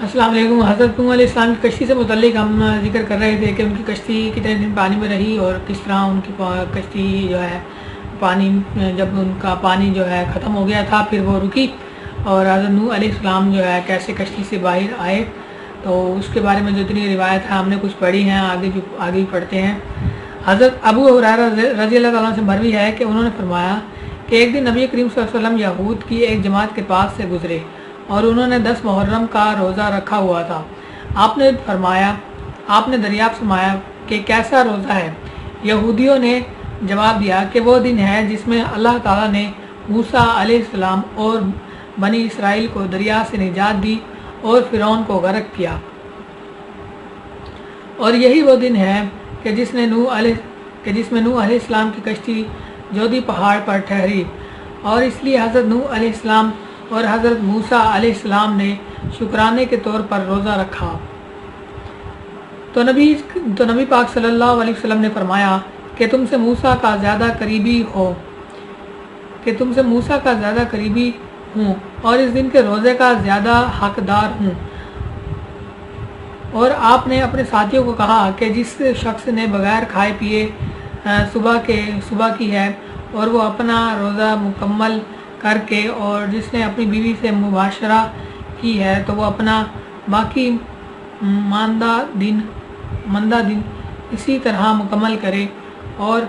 السلام علیکم۔ حضرت نوح علیہ السلام کی کشتی سے متعلق ہم ذکر کر رہے تھے کہ ان کی کشتی کتنے دن پانی میں رہی اور کس طرح ان کی کشتی جو ہے پانی جب ان کا پانی جو ہے ختم ہو گیا تھا پھر وہ رکی، اور حضرت نوح علیہ السلام جو ہے کیسے کشتی سے باہر آئے، تو اس کے بارے میں جو اتنی روایت ہے ہم نے کچھ پڑھی ہیں، آگے بھی پڑھتے ہیں۔ حضرت ابو ہریرہ رضی اللہ تعالیٰ سے مروی ہے کہ انہوں نے فرمایا کہ ایک دن نبی کریم صلی اللہ علیہ وسلم یہود کی ایک جماعت کے پاس سے گزرے اور انہوں نے 10 محرم کا روزہ رکھا ہوا تھا۔ آپ نے دریافت فرمایا کہ کیسا روزہ ہے؟ یہودیوں نے جواب دیا کہ وہ دن ہے جس میں اللہ تعالیٰ نے موسیٰ علیہ السلام اور بنی اسرائیل کو دریا سے نجات دی اور فرعون کو غرق کیا، اور یہی وہ دن ہے کہ جس میں نوح علیہ السلام کی کشتی جودی پہاڑ پر ٹھہری، اور اس لیے حضرت نوح علیہ السلام اور حضرت موسیٰ علیہ السلام نے شکرانے کے طور پر روزہ رکھا۔ تو نبی پاک صلی اللہ علیہ وسلم نے فرمایا کہ تم سے موسیٰ کا زیادہ قریبی ہوں اور اس دن کے روزے کا زیادہ حقدار ہوں۔ اور آپ نے اپنے ساتھیوں کو کہا کہ جس شخص نے بغیر کھائے پیے صبح کی ہے اور وہ اپنا روزہ مکمل کر کے، اور جس نے اپنی بیوی سے مباشرہ کی ہے تو وہ اپنا باقی ماندہ دن اسی طرح مکمل کرے۔ اور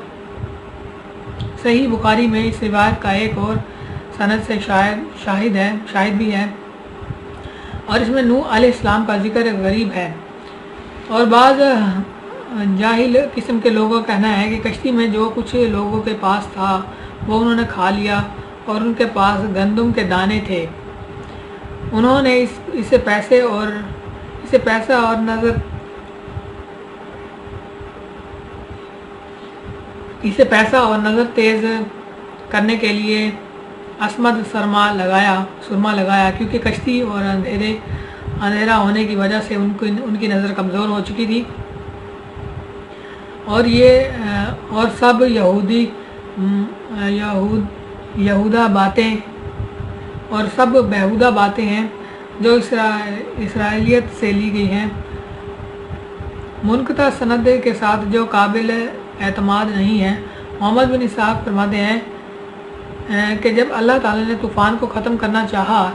صحیح بخاری میں اس روایت کا ایک اور سند سے شاہد بھی ہے، اور اس میں نوح علیہ السلام کا ذکر غریب ہے، اور بعض جاہل قسم کے لوگوں کا کہنا ہے کہ کشتی میں جو کچھ لوگوں کے پاس تھا وہ انہوں نے کھا لیا اور ان کے پاس گندم کے دانے تھے، انہوں نے اسے پیسہ اور نظر تیز کرنے کے لیے اسمد سرما لگایا، کیونکہ کشتی اور اندھیرا ہونے کی وجہ سے ان کی نظر کمزور ہو چکی تھی، اور سب بےہودہ باتیں ہیں جو اسرائیلیت سے لی گئی ہیں، منقطع سند کے ساتھ جو قابل اعتماد نہیں ہے۔ محمد بن اسحاق فرماتے ہیں کہ جب اللہ تعالیٰ نے طوفان کو ختم کرنا چاہا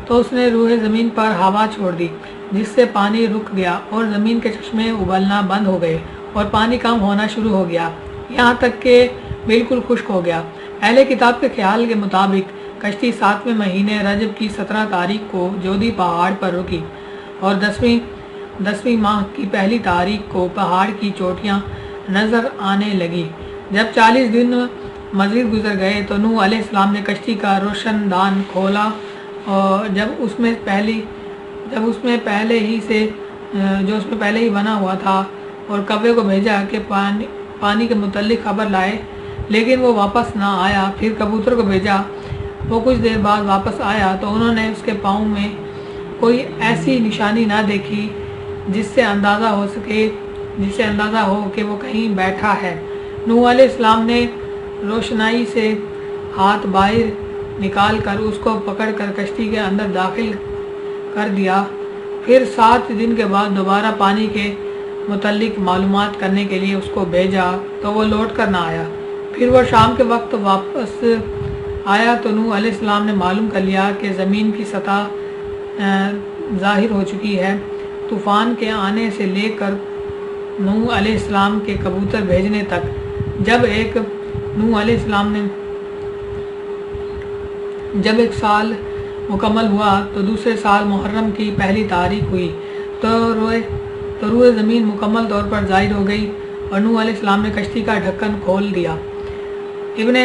تو اس نے روح زمین پر ہوا چھوڑ دی، جس سے پانی رک گیا اور زمین کے چشمے ابلنا بند ہو گئے اور پانی کم ہونا شروع ہو گیا، یہاں تک کہ بالکل خشک ہو گیا۔ اہل کتاب کے خیال کے مطابق کشتی 7ویں مہینے رجب کی 17 تاریخ کو جودی پہاڑ پر رکی، اور 10ویں ماہ کی پہلی تاریخ کو پہاڑ کی چوٹیاں نظر آنے لگی۔ جب 40 دن مزید گزر گئے تو نوح علیہ السلام نے کشتی کا روشن دان کھولا، اور اس میں پہلے ہی بنا ہوا تھا، اور کوے کو بھیجا کہ پانی کے متعلق خبر لائے، لیکن وہ واپس نہ آیا۔ پھر کبوتر کو بھیجا، وہ کچھ دیر بعد واپس آیا تو انہوں نے اس کے پاؤں میں کوئی ایسی نشانی نہ دیکھی جس سے اندازہ ہو کہ وہ کہیں بیٹھا ہے۔ نوح علیہ السلام نے روشنائی سے ہاتھ باہر نکال کر اس کو پکڑ کر کشتی کے اندر داخل کر دیا، پھر 7 دن کے بعد دوبارہ پانی کے متعلق معلومات کرنے کے لیے اس کو بھیجا تو وہ لوٹ کر نہ آیا۔ پھر وہ شام کے وقت واپس آیا تو نوح علیہ السلام نے معلوم کر لیا کہ زمین کی سطح ظاہر ہو چکی ہے۔ طوفان کے آنے سے لے کر نوح علیہ السلام کے کبوتر بھیجنے تک، جب ایک سال مکمل ہوا تو دوسرے سال محرم کی پہلی تاریخ ہوئی تو روئے زمین مکمل طور پر ظاہر ہو گئی، اور نوح علیہ السلام نے کشتی کا ڈھکن کھول دیا۔ ابن